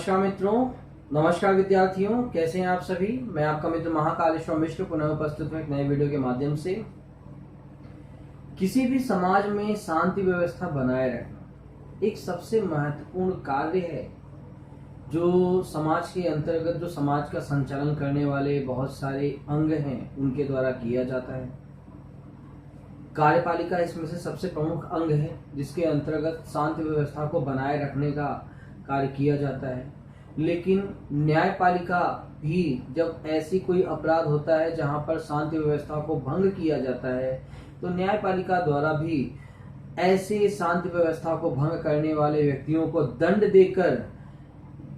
नमस्कार मित्रों, नमस्कार विद्यार्थियों, कैसे हैं आप सभी। मैं आपका मित्र महाकालेश्वर मिश्र पुनः उपस्थित हूं एक नए वीडियो के माध्यम से। किसी भी समाज में शांति व्यवस्था बनाए रखना एक सबसे महत्वपूर्ण कार्य है जो समाज के अंतर्गत जो समाज का संचालन करने वाले बहुत सारे अंग हैं उनके द्वारा किया जाता है। कार्यपालिका इसमें से सबसे प्रमुख अंग है जिसके अंतर्गत शांति व्यवस्था को बनाए रखने का कार्य किया जाता है। लेकिन न्यायपालिका भी जब ऐसी कोई अपराध होता है जहां पर शांति व्यवस्था को भंग किया जाता है तो न्यायपालिका द्वारा भी ऐसे शांति व्यवस्था को भंग करने वाले व्यक्तियों को दंड देकर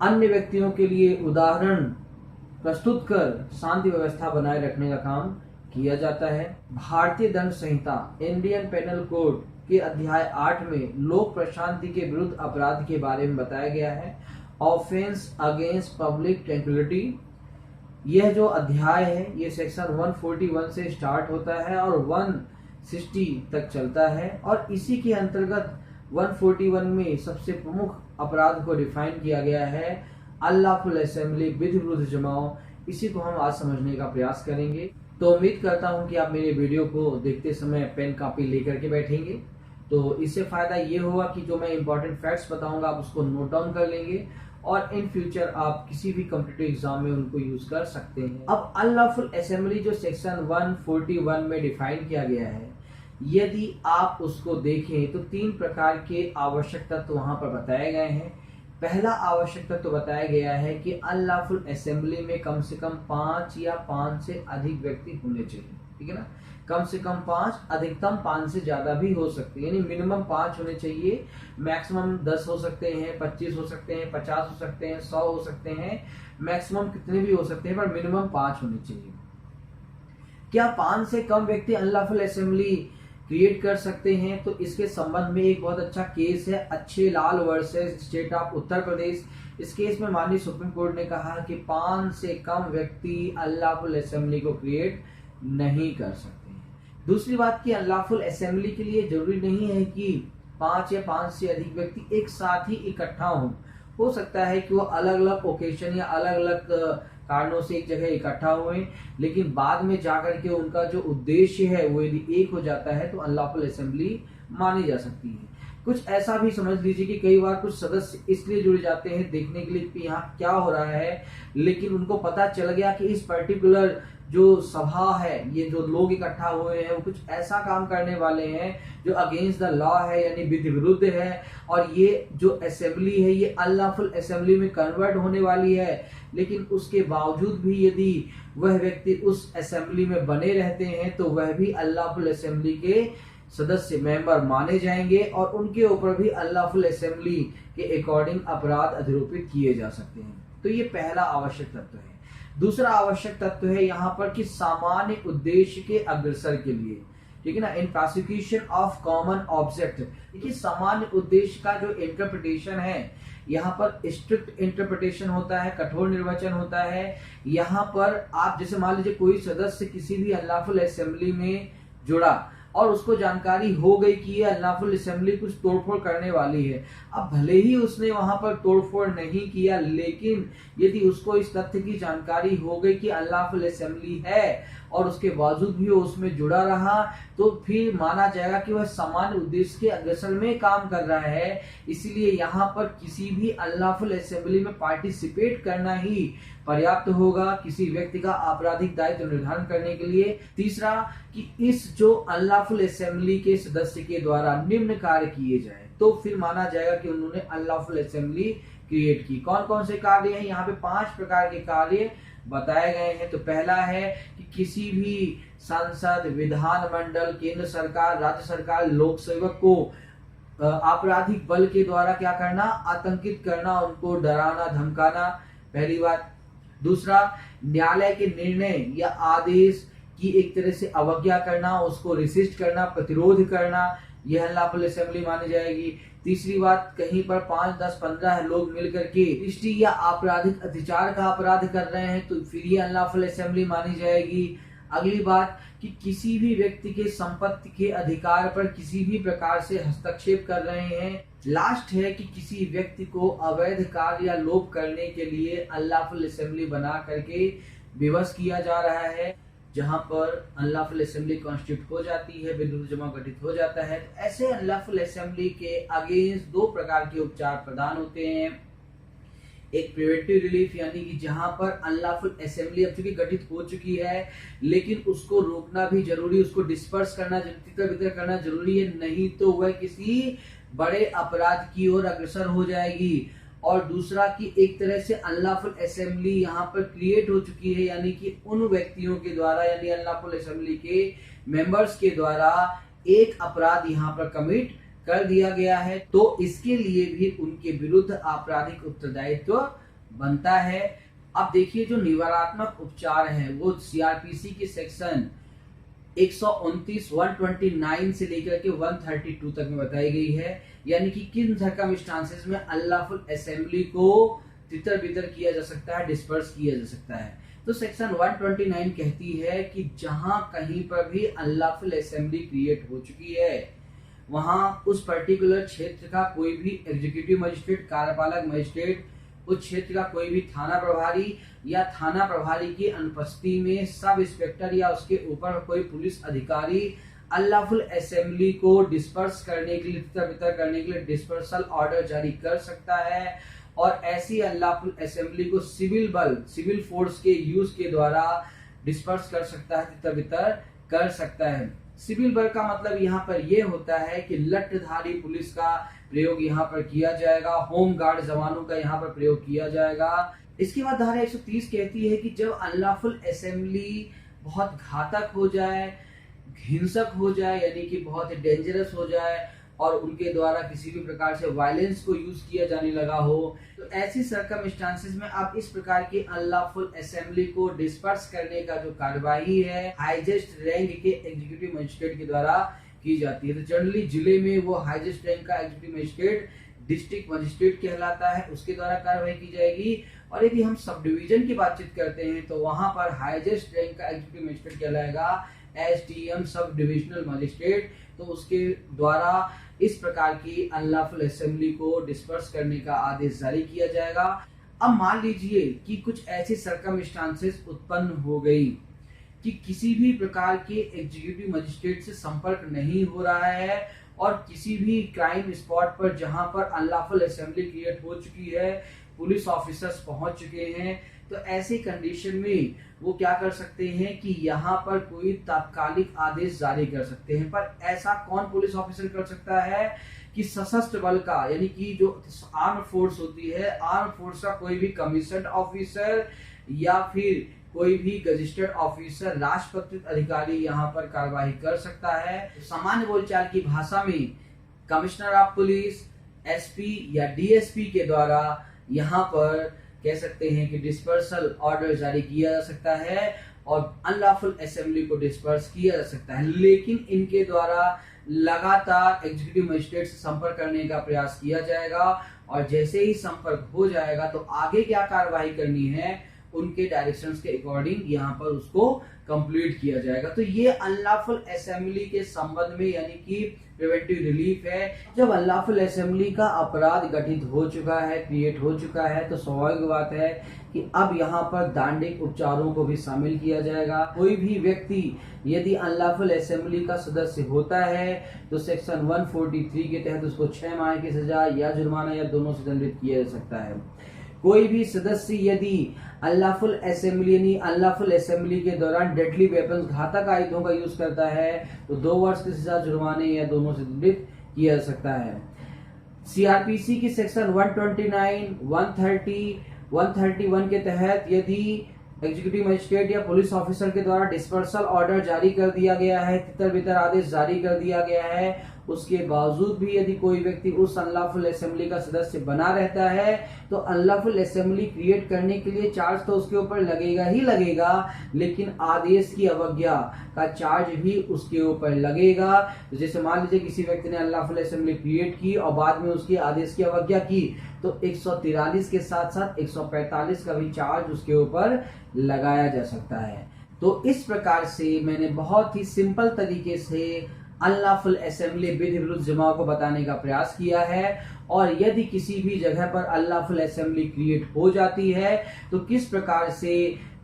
अन्य व्यक्तियों के लिए उदाहरण प्रस्तुत कर शांति व्यवस्था बनाए रखने का काम किया जाता है। भारतीय दंड संहिता इंडियन पेनल कोड के अध्याय 8 में लोक प्रशांति के विरुद्ध अपराध के बारे में बताया गया है। ऑफेंस अगेंस्ट पब्लिक ट्रैंक्विलिटी, यह जो अध्याय है ये सेक्शन 141 से स्टार्ट होता है और 160 तक चलता है और इसी के अंतर्गत 141 में सबसे प्रमुख अपराध को डिफाइन किया गया है अनलॉफुल असेंबली, विधि विरुद्ध जमाव। इसी को हम आज समझने का प्रयास करेंगे। तो उम्मीद करता हूं कि आप मेरे वीडियो को देखते समय पेन कॉपी लेकर के बैठेंगे, तो इससे फायदा ये होगा कि जो मैं इंपॉर्टेंट फैक्ट्स बताऊंगा आप उसको नोट डाउन कर लेंगे और इन फ्यूचर आप किसी भी कॉम्पिटिटिव एग्जाम में उनको यूज कर सकते हैं। अब अनलॉफुल असेंबली जो सेक्शन 141 में डिफाइन किया गया है, यदि आप उसको देखें तो 3 प्रकार के आवश्यक तत्व वहां पर बताए गए हैं। पहला आवश्यक तत्व बताया गया है कि अनलॉफुल असेंबली में कम से कम 5 या 5 से अधिक व्यक्ति होने चाहिए। ठीक है ना, कम से कम 5, अधिकतम 5 से ज्यादा भी हो सकते हैं, यानी मिनिमम 5 होने चाहिए। मैक्सिमम 10 हो सकते हैं, 25 हो सकते हैं, 50 हो सकते हैं, 100 हो सकते हैं, मैक्सिमम कितने भी हो सकते हैं, पर मिनिमम 5 होने चाहिए। क्या 5 से कम व्यक्ति अनलॉफुल असेंबली क्रिएट कर सकते हैं? तो इसके संबंध में एक बहुत अच्छा केस है, अच्छे लाल versus state of Uttar Pradesh. इस केस में माननीय सुप्रीम कोर्ट ने कहा कि 5 से कम व्यक्ति अनलॉफुल असेंबली को क्रिएट नहीं कर सकते हैं। दूसरी बात की अनलॉफुल असेंबली के लिए जरूरी नहीं है कि 5 या 5 से अधिक व्यक्ति एक साथ ही इकट्ठा हो सकता है कि वो अलग अलग ओकेशन या अलग अलग कारणों से एक जगह इकट्ठा हुए, लेकिन बाद में जाकर के उनका जो उद्देश्य है वो यदि एक हो जाता है तो अनलॉफुल असेंबली मानी जा सकती है। कुछ ऐसा भी समझ लीजिए कि कई बार कुछ सदस्य इसलिए जुड़ जाते हैं देखने के लिए कि यहाँ क्या हो रहा है, लेकिन उनको पता चल गया कि इस पर्टिकुलर जो सभा है, ये जो लोग इकट्ठा हुए हैं वो कुछ ऐसा काम करने वाले हैं जो अगेंस्ट द लॉ है, यानी विधि विरुद्ध है, और ये जो असेंबली है ये अनलॉफुल असेंबली में कन्वर्ट होने वाली है। लेकिन उसके बावजूद भी यदि वह व्यक्ति उस असेंबली में बने रहते हैं तो वह भी अनलॉफुल असेंबली के सदस्य मेंबर माने जाएंगे और उनके ऊपर भी अनलॉफुल असेंबली के अकॉर्डिंग अपराध अधिरोपित किए जा सकते हैं। तो ये पहला आवश्यक तत्व है। दूसरा आवश्यक तत्व है यहाँ पर कि सामान्य उद्देश्य के अग्रसर के लिए, ठीक है ना, इन प्रोसिक्यूशन ऑफ कॉमन ऑब्जेक्ट। देखिए सामान्य उद्देश्य का जो इंटरप्रिटेशन है यहाँ पर स्ट्रिक्ट इंटरप्रिटेशन होता है, कठोर निर्वचन होता है। यहाँ पर आप जैसे मान लीजिए कोई सदस्य किसी भी अनलॉफुल असेंबली में जुड़ा और उसको जानकारी हो गई कि ये अनलॉफुल असेंबली कुछ तोड़फोड़ करने वाली है। अब भले ही उसने वहां पर तोड़फोड़ नहीं किया, लेकिन यदि उसको इस तथ्य की जानकारी हो गई कि अनलॉफुल असेंबली है और उसके बावजूद भी वो उसमें जुड़ा रहा तो फिर माना जाएगा कि वह सामान्य उद्देश्य के अग्रसर में काम कर रहा है। इसलिए यहाँ पर किसी भी अनलॉफुल असेंबली में पार्टिसिपेट करना ही पर्याप्त होगा किसी व्यक्ति का आपराधिक दायित्व निर्धारण करने के लिए। तीसरा कि इस जो अनलॉफुल असेंबली के सदस्य के द्वारा निम्न कार्य किए जाए तो फिर माना जाएगा कि उन्होंने अनलॉफुल असेंबली क्रिएट की। कौन कौन से कार्य हैं? यहाँ पे 5 प्रकार के कार्य बताए गए हैं। तो पहला है कि किसी भी सांसद, विधानमंडल, केंद्र सरकार, राज्य सरकार, लोक सेवक को आपराधिक बल के द्वारा क्या करना? आतंकित करना, उनको डराना, धमकाना, पहली बात। दूसरा, न्यायालय के निर्णय या आदेश की एक तरह से अवज्ञा करना, उसको रिसिस्ट करना, प्रतिरोध करना, यह अनलॉफुल असेंबली मानी जाएगी। तीसरी बात, कहीं पर 5, 10, 15 लोग मिलकर के दृष्टि या आपराधिक अत्याचार का अपराध कर रहे हैं तो फिर ये अनलॉफुल असेंबली मानी जाएगी। अगली बात कि किसी भी व्यक्ति के संपत्ति के अधिकार पर किसी भी प्रकार से हस्तक्षेप कर रहे हैं। लास्ट है कि किसी व्यक्ति को अवैध कार्य या लोभ करने के लिए अनलॉफुल असेंबली बना करके विवश किया जा रहा है। जहां पर अनलॉफुल असेंबली कॉन्स्टिट्यूट हो जाती है, विद्युत जमा गठित हो जाता है, तो ऐसे अनलॉफुल असेंबली के अगेंस्ट दो प्रकार के उपचार प्रदान होते हैं। एक प्रिवेंटिव रिलीफ, यानी कि जहां पर अनलॉफुल असेंबली अब चूंकि गठित हो चुकी है लेकिन उसको रोकना भी जरूरी, उसको डिस्पर्स करना, तितर बितर करना जरूरी है, नहीं तो वह किसी बड़े अपराध की ओर अग्रसर हो जाएगी। और दूसरा कि एक तरह से अनलॉफुल असेंबली यहाँ पर क्रिएट हो चुकी है, यानी कि उन व्यक्तियों के द्वारा, यानी अनलॉफुल असेंबली के मेंबर्स के द्वारा एक अपराध यहाँ पर कमिट कर दिया गया है, तो इसके लिए भी उनके विरुद्ध आपराधिक उत्तरदायित्व बनता है। अब देखिए जो निवारणात्मक उपचार है वो सीआरपीसी की सेक्शन 129, 129 से लेकर के 132 तक में बताई गई है, यानी कि किन सर्कमस्टांसेस में अनलॉफुल असेंबली को तितर बितर किया जा सकता है, डिस्पर्स किया जा सकता है। तो सेक्शन 129 कहती है कि जहां कहीं पर भी अनलॉफुल असेंबली क्रिएट हो चुकी है वहां उस पर्टिकुलर क्षेत्र का कोई भी एग्जीक्यूटिव मजिस्ट्रेट, कार्यपालक मजिस्ट्रेट, उस क्षेत्र का कोई भी थाना प्रभारी या थाना प्रभारी की अनुपस्थिति में सब इंस्पेक्टर या उसके ऊपर कोई पुलिस अधिकारी अनलॉफुल असेंबली को डिस्पर्स करने के लिए, तितर बितर करने के लिए डिस्पर्सल ऑर्डर जारी कर सकता है। और ऐसी अनलॉफुल असेंबली को सिविल बल, सिविल फोर्स के यूज के द्वारा डिस्पर्स कर सकता है, तितर बितर कर सकता है। सिविल बल का मतलब यहाँ पर यह होता है कि लठधारी पुलिस का प्रयोग यहाँ पर किया जाएगा, होम गार्ड जवानों का यहाँ पर प्रयोग किया जाएगा। इसके बाद धारा 130 कहती है कि जब अनलॉफुल असेंबली बहुत घातक हो जाए, हिंसक हो जाए, यानी कि बहुत डेंजरस हो जाए और उनके द्वारा किसी भी प्रकार से वायलेंस को यूज किया जाने लगा हो, तो ऐसी सर्कमस्टांसेस में आप इस प्रकार की अनलॉफुल असेंबली को डिस्पर्स करने का जो कार्यवाही है हाईएस्ट रैंक के एग्जीक्यूटिव मजिस्ट्रेट के द्वारा की जाती है। तो जनरली जिले में वो हाईएस्ट रैंक का एग्जीक्यूटिव मजिस्ट्रेट डिस्ट्रिक्ट मजिस्ट्रेट कहलाता है, उसके द्वारा कार्यवाही की जाएगी। और यदि हम सब डिवीजन की बातचीत करते हैं तो वहां पर हाईएस्ट रैंक का एग्जीक्यूटिव मजिस्ट्रेट कहलाएगा एसडीएम, सब डिविजनल मजिस्ट्रेट। तो उसके द्वारा इस प्रकार की अनलॉफुल असेंबली को डिस्पर्स करने का आदेश जारी किया जाएगा। अब मान लीजिए कि कुछ ऐसी सर्कमस्टांसेस उत्पन्न हो गई कि किसी भी प्रकार के एग्जीक्यूटिव मजिस्ट्रेट से संपर्क नहीं हो रहा है और किसी भी क्राइम स्पॉट पर जहां पर अनलॉफुल असेंबली क्रिएट हो चुकी है पुलिस ऑफिसर्स पहुंच चुके हैं, तो ऐसी कंडीशन में वो क्या कर सकते हैं कि यहाँ पर कोई तात्कालिक आदेश जारी कर सकते हैं। पर ऐसा कौन पुलिस ऑफिसर कर सकता है कि सशस्त्र बल का, यानी कि जो आर्म फोर्स होती है, आर्म फोर्स का कोई भी कमीशन्ड ऑफिसर या फिर कोई भी गजिस्टर्ड ऑफिसर, राजपत्रित अधिकारी यहाँ पर कार्यवाही कर सकता है। सामान्य बोलचाल की भाषा में कमिश्नर ऑफ पुलिस, एसपी या डीएसपी के द्वारा यहाँ पर कह सकते हैं कि डिस्पर्सल ऑर्डर जारी किया जा सकता है और अनलॉफुल असेंबली को डिस्पर्स किया जा सकता है। लेकिन इनके द्वारा लगातार एग्जीक्यूटिव मजिस्ट्रेट से संपर्क करने का प्रयास किया जाएगा और जैसे ही संपर्क हो जाएगा तो आगे क्या कार्रवाई करनी है उनके डायरेक्शंस के अकॉर्डिंग यहाँ पर उसको कंप्लीट किया जाएगा। तो ये अनलॉफुल असेंबली के संबंध में यानी कि प्रिवेंटिव रिलीफ है। जब अनलॉफुल असेंबली का अपराध गठित हो चुका है, क्रिएट हो चुका है, तो स्वाभाविक बात है कि अब यहाँ पर दांडिक उपचारों को भी शामिल किया जाएगा। कोई भी व्यक्ति यदि अनलॉफुल असेंबली का सदस्य होता है तो सेक्शन 143 के तहत उसको 6 माह की सजा या जुर्माना या दोनों से दंडित किया जा सकता है। कोई भी सदस्य यदि अनलॉफुल असेंबली यानी अनलॉफुल असेंबली के दौरान डेडली वेपन्स, घातक आयुधों का यूज करता है तो 2 वर्ष की सजा, जुर्माने या दोनों से दंडित किया जा सकता है। सीआरपीसी की सेक्शन 129, 130, 131 के तहत यदि एग्जीक्यूटिव मजिस्ट्रेट या पुलिस ऑफिसर के द्वारा डिस्पर्सल ऑर्डर जारी कर दिया गया है, तितर बितर आदेश जारी कर दिया गया है, उसके बावजूद भी यदि कोई व्यक्ति उस अनलॉफुल असेंबली का सदस्य बना रहता है तो अनलॉफुल असेंबली क्रिएट करने के लिए चार्ज तो उसके ऊपर लगेगा ही लगेगा, लेकिन आदेश की अवज्ञा का चार्ज भी उसके ऊपर लगेगा। तो जैसे मान लीजिए किसी व्यक्ति ने अनलॉफुल असेंबली क्रिएट की और बाद में उसकी आदेश की अवज्ञा की तो 143 के साथ साथ 145 का भी चार्ज उसके ऊपर लगाया जा सकता है। तो इस प्रकार से मैंने बहुत ही सिंपल तरीके से अनलॉफुल असेंबली विद विरुद्ध जमाव को बताने का प्रयास किया है। और यदि किसी भी जगह पर अनलॉफुल असेंबली क्रिएट हो जाती है तो किस प्रकार से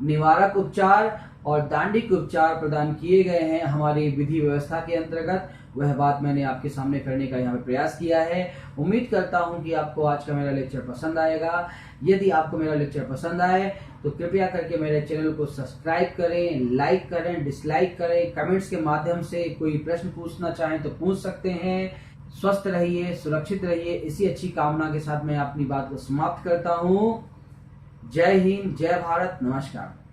निवारक उपचार और दांडिक उपचार प्रदान किए गए हैं हमारी विधि व्यवस्था के अंतर्गत, वह बात मैंने आपके सामने करने का यहाँ पे प्रयास किया है। उम्मीद करता हूँ कि आपको आज का मेरा लेक्चर पसंद आएगा। यदि आपको मेरा लेक्चर पसंद आए तो कृपया करके मेरे चैनल को सब्सक्राइब करें, लाइक करें, डिसलाइक करें, कमेंट्स के माध्यम से कोई प्रश्न पूछना चाहें तो पूछ सकते हैं। स्वस्थ रहिए, सुरक्षित रहिए, इसी अच्छी कामना के साथ मैं अपनी बात को समाप्त करता हूँ। जय हिंद, जय भारत, नमस्कार।